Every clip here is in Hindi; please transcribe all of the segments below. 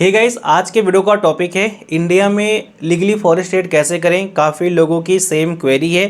हे गाइस, आज के वीडियो का टॉपिक है इंडिया में लीगली फॉरेक्स ट्रेड कैसे करें। काफ़ी लोगों की सेम क्वेरी है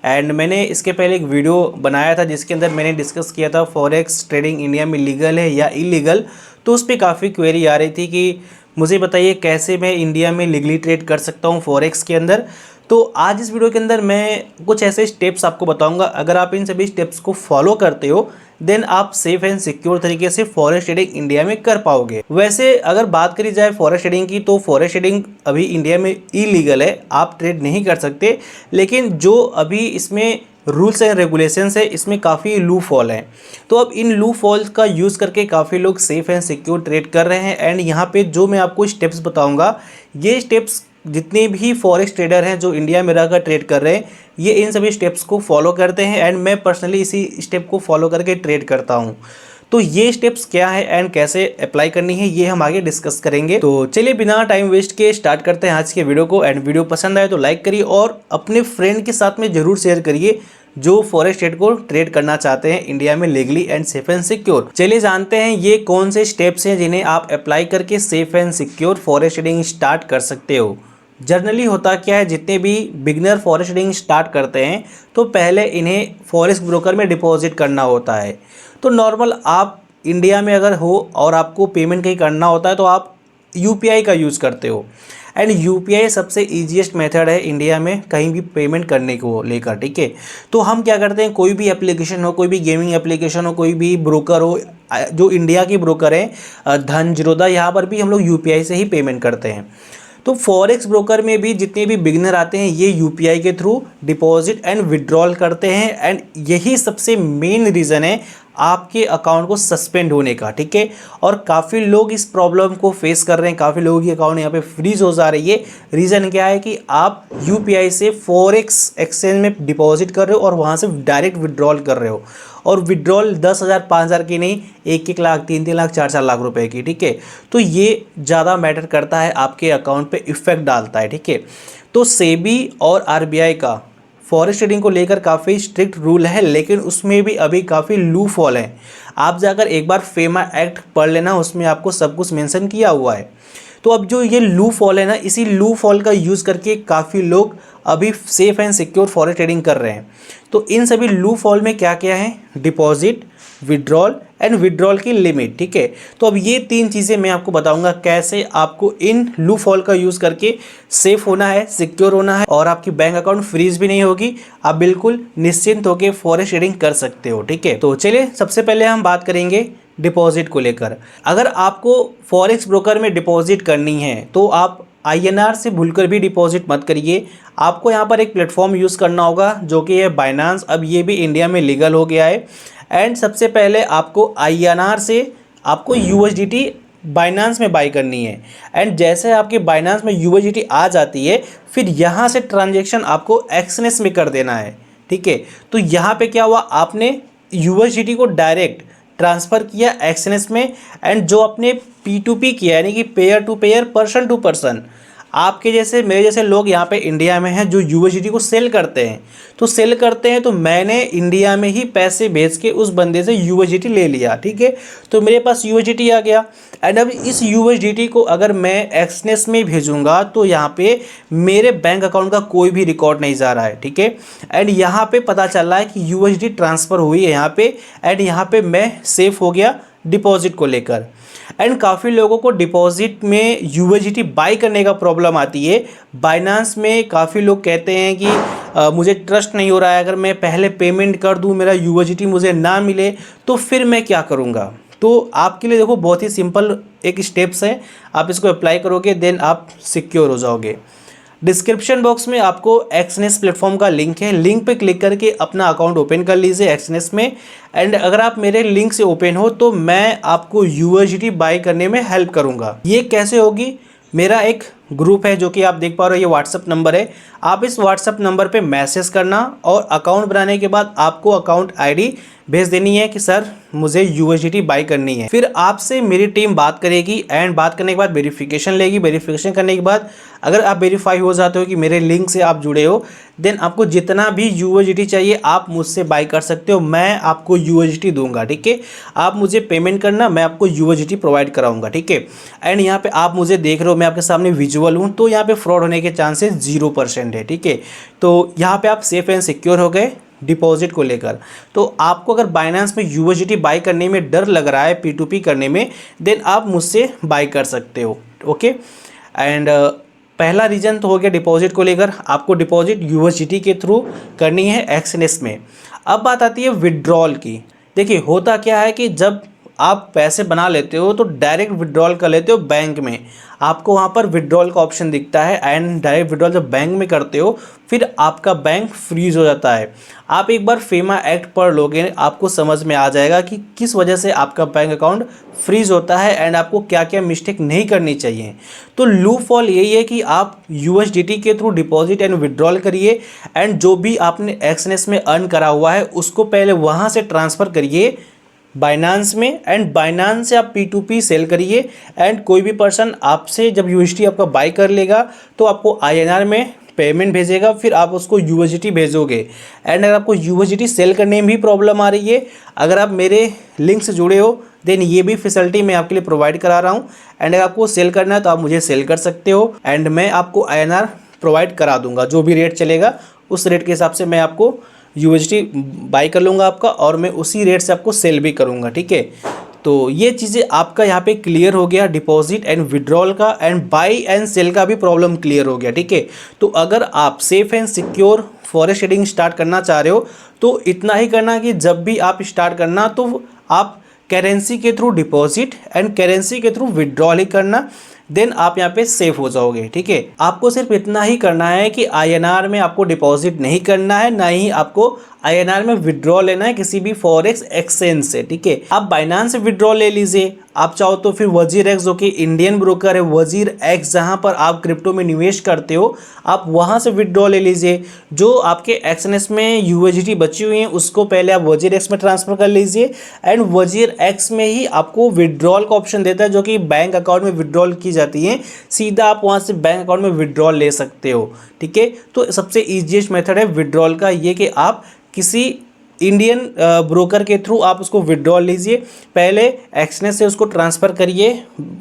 एंड मैंने इसके पहले एक वीडियो बनाया था जिसके अंदर मैंने डिस्कस किया था फॉरेक्स ट्रेडिंग इंडिया में लीगल है या इलीगल। तो उस पर काफ़ी क्वेरी आ रही थी कि मुझे बताइए कैसे मैं इंडिया में लीगली ट्रेड कर सकता हूँ फॉरेक्स के अंदर। तो आज इस वीडियो के अंदर मैं कुछ ऐसे स्टेप्स आपको बताऊंगा। अगर आप इन सभी स्टेप्स को फॉलो करते हो देन आप सेफ एंड सिक्योर तरीके से फॉरेक्स ट्रेडिंग इंडिया में कर पाओगे। वैसे अगर बात करी जाए फॉरेक्स ट्रेडिंग की तो फॉरेक्स ट्रेडिंग अभी इंडिया में इलीगल है, आप ट्रेड नहीं कर सकते। लेकिन जो अभी इसमें रूल्स एंड रेगुलेशंस है इसमें काफ़ी लूप हॉल हैं। तो अब इन लूप हॉल्स का यूज़ करके काफ़ी लोग सेफ एंड सिक्योर ट्रेड कर रहे हैं। एंड यहाँ पे जो मैं आपको स्टेप्स बताऊँगा, ये स्टेप्स जितने भी फॉरेक्स ट्रेडर हैं जो इंडिया में रहकर ट्रेड कर रहे हैं ये इन सभी स्टेप्स को फॉलो करते हैं एंड मैं पर्सनली इसी स्टेप को फॉलो करके ट्रेड करता हूं। तो ये स्टेप्स क्या है एंड कैसे अप्लाई करनी है ये हम आगे डिस्कस करेंगे। तो चलिए बिना टाइम वेस्ट के स्टार्ट करते हैं आज के वीडियो को। एंड वीडियो पसंद आए तो लाइक करिए और अपने फ्रेंड के साथ में जरूर शेयर करिए जो फॉरेक्स ट्रेड को ट्रेड करना चाहते हैं इंडिया में legally and safe and secure. चलिए जानते हैं ये कौन से स्टेप्स हैं जिन्हें आप अप्लाई करके safe and secure forex trading start कर सकते हो। जनरली होता क्या है, जितने भी बिगनर फॉरेक्स ट्रेडिंग स्टार्ट करते हैं तो पहले इन्हें फॉरेक्स ब्रोकर में डिपॉजिट करना होता है। तो नॉर्मल आप इंडिया में अगर हो और आपको पेमेंट कहीं करना होता है तो आप यूपीआई का यूज़ करते हो। एंड यूपीआई सबसे ईजीएस्ट मेथड है इंडिया में कहीं भी पेमेंट करने को लेकर, ठीक है। तो हम क्या करते हैं, कोई भी एप्लीकेशन हो, कोई भी गेमिंग एप्लीकेशन हो, कोई भी ब्रोकर हो, जो इंडिया की ब्रोकर है धन जीरोधा, यहाँ पर भी हम लोग यूपीआई से ही पेमेंट करते हैं। तो फॉरेक्स ब्रोकर में भी जितने भी बिगनर आते हैं ये यूपीआई के थ्रू डिपॉजिट एंड विड्रॉल करते हैं। एंड यही सबसे मेन रीज़न है आपके अकाउंट को सस्पेंड होने का, ठीक है। और काफ़ी लोग इस प्रॉब्लम को फेस कर रहे हैं, काफ़ी लोगों की अकाउंट यहाँ पे फ्रीज हो जा रही है। रीज़न क्या है कि आप यूपीआई से फॉरेक्स एक्सचेंज में डिपॉजिट कर रहे हो और वहाँ से डायरेक्ट विड्रॉल कर रहे हो। और विड्रॉल 10,000 5,000 की नहीं, 1-1 लाख, 3-3 लाख, 4-4 लाख रुपए की, ठीक है। तो ये ज़्यादा मैटर करता है, आपके अकाउंट पे इफेक्ट डालता है, ठीक है। तो सेबी और आरबीआई का फॉरेक्स ट्रेडिंग को लेकर काफ़ी स्ट्रिक्ट रूल है, लेकिन उसमें भी अभी काफ़ी लूप हॉल है। आप जाकर एक बार फेमा एक्ट पढ़ लेना, उसमें आपको सब कुछ मेंशन किया हुआ है। तो अब जो ये लूप हॉल है ना, इसी लूप हॉल का यूज़ करके काफ़ी लोग अभी safe and secure forex trading कर रहे हैं। तो इन सभी लूप हॉल में क्या क्या है, डिपॉजिट, विड्रॉल एंड विड्रॉल की लिमिट, ठीक है। तो अब ये तीन चीज़ें मैं आपको बताऊंगा कैसे आपको इन लूप हॉल का यूज़ करके सेफ होना है, सिक्योर होना है और आपकी बैंक अकाउंट फ्रीज भी नहीं होगी। आप बिल्कुल निश्चिंत होकर फॉरेक्स ट्रेडिंग कर सकते हो, ठीक है। तो चलिए सबसे पहले हम बात करेंगे डिपॉजिट को लेकर। अगर आपको फॉरेक्स ब्रोकर में डिपॉजिट करनी है तो आप आईएनआर से भूलकर भी डिपॉजिट मत करिए। आपको यहाँ पर एक प्लेटफॉर्म यूज़ करना होगा जो कि है बाइनांस। अब ये भी इंडिया में लीगल हो गया है। एंड सबसे पहले आपको आईएनआर से आपको यूएसडीटी बाइनांस में बाई करनी है। एंड जैसे आपके बाइनांस में यूएसडीटी आ जाती है फिर यहाँ से ट्रांजेक्शन आपको एक्सएनएस में कर देना है, ठीक है। तो यहाँ पे क्या हुआ, आपने यूएसडीटी को डायरेक्ट ट्रांसफ़र किया एक्सएनएस में। एंड जो आपने P2P किया यानी कि pair to pair, person to person, आपके जैसे मेरे जैसे लोग यहाँ पे इंडिया में हैं जो यूएसडीटी को सेल करते हैं। तो मैंने इंडिया में ही पैसे भेज के उस बंदे से यूएसडीटी ले लिया, ठीक है। तो मेरे पास यूएसडीटी आ गया। एंड अब इस यूएसडीटी को अगर मैं एक्सएनएस में भेजूंगा तो यहाँ पे मेरे बैंक अकाउंट का कोई भी रिकॉर्ड नहीं जा रहा है, ठीक है। एंड यहाँ पे पता चल रहा है कि यूएसडीटी ट्रांसफ़र हुई है यहाँ पे। एंड यहाँ पे मैं सेफ हो गया डिपॉजिट को लेकर। एंड काफ़ी लोगों को डिपॉजिट में यूएसडीटी बाई करने का प्रॉब्लम आती है। बाइनांस में काफ़ी लोग कहते हैं कि मुझे ट्रस्ट नहीं हो रहा है, अगर मैं पहले पेमेंट कर दूं मेरा यूएसडीटी मुझे ना मिले तो फिर मैं क्या करूंगा। तो आपके लिए देखो बहुत ही सिंपल एक स्टेप्स है, आप इसको अप्लाई करोगे देन आप सिक्योर हो जाओगे। डिस्क्रिप्शन बॉक्स में आपको एक्सएनएस प्लेटफॉर्म का लिंक है, लिंक पे क्लिक करके अपना अकाउंट ओपन कर लीजिए एक्सएनएस में। एंड अगर आप मेरे लिंक से ओपन हो तो मैं आपको यूएसडीटी बाई करने में हेल्प करूंगा। ये कैसे होगी, मेरा एक ग्रुप है जो कि आप देख पा रहे हो, ये व्हाट्सअप नंबर है। आप इस व्हाट्सअप नंबर पे मैसेज करना और अकाउंट बनाने के बाद आपको अकाउंट आईडी भेज देनी है कि सर मुझे USDT बाई करनी है। फिर आपसे मेरी टीम बात करेगी एंड बात करने के बाद वेरिफिकेशन लेगी। वेरिफिकेशन करने के बाद अगर आप वेरीफाई हो जाते हो कि मेरे लिंक से आप जुड़े हो, देन आपको जितना भी USDT चाहिए आप मुझसे बाई कर सकते हो। मैं आपको USDT दूंगा, ठीक है। आप मुझे पेमेंट करना, मैं आपको USDT प्रोवाइड कराऊंगा, ठीक है। एंड यहाँ पे आप मुझे देख रहे हो, मैं आपके सामने विजुअल हूँ, तो यहाँ पे फ्रॉड होने के चांसेस 0% है, ठीक है। तो यहाँ पे आप सेफ एंड सिक्योर हो गए डिपॉजिट को लेकर। तो आपको अगर बाइनेंस में USDT बाई करने में डर लग रहा है P2P करने में, देन आप मुझसे बाई कर सकते हो, ओके। एंड पहला रीज़न तो हो गया डिपॉजिट को लेकर, आपको डिपॉजिट USDT के थ्रू करनी है एक्सएनएस में। अब बात आती है विड्रॉल की। देखिए होता क्या है कि जब आप पैसे बना लेते हो तो डायरेक्ट विड्रॉल कर लेते हो बैंक में, आपको वहाँ पर विड्रॉल का ऑप्शन दिखता है एंड डायरेक्ट विड्रॉल जब बैंक में करते हो फिर आपका बैंक फ्रीज हो जाता है। आप एक बार फेमा एक्ट पढ़ लोगे, आपको समझ में आ जाएगा कि किस वजह से आपका बैंक अकाउंट फ्रीज होता है एंड आपको क्या क्या मिस्टेक नहीं करनी चाहिए। तो लूप हॉल यही है कि आप USDT के थ्रू डिपॉजिट एंड विड्रॉल करिए एंड जो भी आपने एक्सएनएस में अर्न करा हुआ है उसको पहले वहाँ से ट्रांसफ़र करिए बाइनांस में एंड बाइनांस से आप P2P सेल करिए एंड कोई भी पर्सन आपसे जब USDT आपका बाई कर लेगा तो आपको INR में पेमेंट भेजेगा, फिर आप उसको USDT भेजोगे। एंड अगर आपको USDT सेल करने में भी प्रॉब्लम आ रही है, अगर आप मेरे लिंक से जुड़े हो देन ये भी फैसिलिटी मैं आपके लिए प्रोवाइड करा रहा हूँ। एंड अगर आपको सेल करना है तो आप मुझे सेल कर सकते हो एंड मैं आपको INR प्रोवाइड करा दूंगा। जो भी रेट चलेगा उस रेट के हिसाब से मैं आपको USDT बाई कर लूँगा आपका और मैं उसी रेट से आपको सेल भी करूँगा, ठीक है। तो ये चीज़ें आपका यहाँ पे क्लियर हो गया, डिपॉजिट एंड विड्रॉल का एंड बाई एंड सेल का भी प्रॉब्लम क्लियर हो गया, ठीक है। तो अगर आप safe and secure forex trading start करना चाह रहे हो तो इतना ही करना कि जब भी आप स्टार्ट करना तो आप करेंसी के थ्रू डिपॉजिट एंड करेंसी के थ्रू विड्रॉल ही करना, देन आप यहाँ पे सेफ हो जाओगे, ठीक है। आपको सिर्फ इतना ही करना है कि INR में आपको डिपॉजिट नहीं करना है, ना ही आपको INR में विड्रॉ लेना है किसी भी फॉरेक्स एक्सचेंज से, ठीक है। आप बाइनांस से विड्रॉ ले लीजिए, आप चाहो तो फिर WazirX जो कि इंडियन ब्रोकर है, WazirX जहाँ पर आप क्रिप्टो में निवेश करते हो आप वहाँ से विड्रॉ ले लीजिए। जो आपके एक्सएनएस में USDT बची हुई है उसको पहले आप WazirX में ट्रांसफ़र कर लीजिए एंड WazirX में ही आपको विड्रॉल का ऑप्शन देता है जो कि बैंक अकाउंट में विड्रॉल की जाती है, सीधा आप वहाँ से बैंक अकाउंट में विड्रॉल ले सकते हो, ठीक है। तो सबसे ईजीएस्ट मेथड है विड्रॉल का ये कि आप किसी इंडियन ब्रोकर के थ्रू आप उसको विड्रॉल लीजिए, पहले एक्सएनएस से उसको ट्रांसफ़र करिए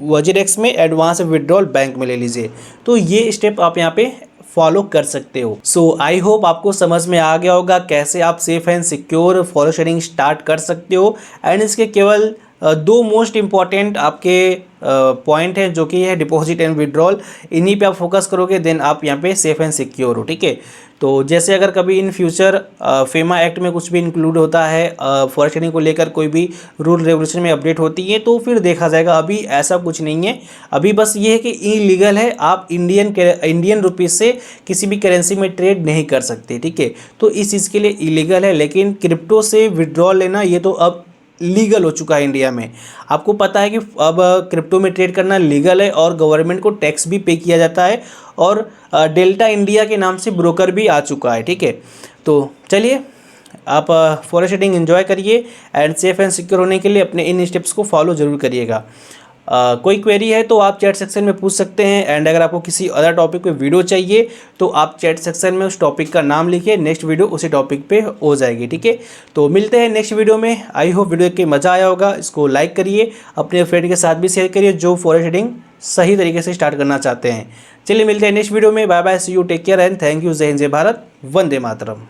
WazirX में एंड वहाँ से विड्रॉल बैंक में ले लीजिए। तो ये स्टेप आप यहाँ पे फॉलो कर सकते हो। सो आई होप आपको समझ में आ गया होगा कैसे आप safe and secure forex trading start कर सकते हो। एंड इसके केवल दो मोस्ट इम्पॉर्टेंट आपके पॉइंट है जो कि है डिपॉजिट एंड विड्रॉल, इन्हीं पे आप फोकस करोगे देन आप यहाँ पे सेफ एंड सिक्योर हो, ठीक है। तो जैसे अगर कभी इन फ्यूचर फेमा एक्ट में कुछ भी इंक्लूड होता है, फॉरेक्स ट्रेडिंग को लेकर कोई भी रूल रेगुलेशन में अपडेट होती है तो फिर देखा जाएगा। अभी ऐसा कुछ नहीं है, अभी बस ये है कि इलीगल है, आप इंडियन रुपीज़ से किसी भी करेंसी में ट्रेड नहीं कर सकते, ठीक है। तो इस चीज़ के लिए इलीगल है, लेकिन क्रिप्टो से विड्रॉल लेना ये तो अब लीगल हो चुका है इंडिया में। आपको पता है कि अब क्रिप्टो में ट्रेड करना लीगल है और गवर्नमेंट को टैक्स भी पे किया जाता है और डेल्टा इंडिया के नाम से ब्रोकर भी आ चुका है, ठीक है। तो चलिए आप फॉरेक्स ट्रेडिंग एंजॉय करिए एंड सेफ एंड सिक्योर होने के लिए अपने इन स्टेप्स को फॉलो ज़रूर करिएगा। कोई क्वेरी है तो आप चैट सेक्शन में पूछ सकते हैं एंड अगर आपको किसी अदर टॉपिक पे वीडियो चाहिए तो आप चैट सेक्शन में उस टॉपिक का नाम लिखिए, नेक्स्ट वीडियो उसी टॉपिक पे हो जाएगी, ठीक है। तो मिलते हैं नेक्स्ट वीडियो में। आई होप वीडियो के मज़ा आया होगा, इसको लाइक करिए, अपने फ्रेंड के साथ भी शेयर करिए जो फॉरेक्स ट्रेडिंग सही तरीके से स्टार्ट करना चाहते हैं। चलिए मिलते हैं नेक्स्ट वीडियो में, bye bye, see you, take care and thank you. जय हिंद, जय भारत, वंदे मातरम।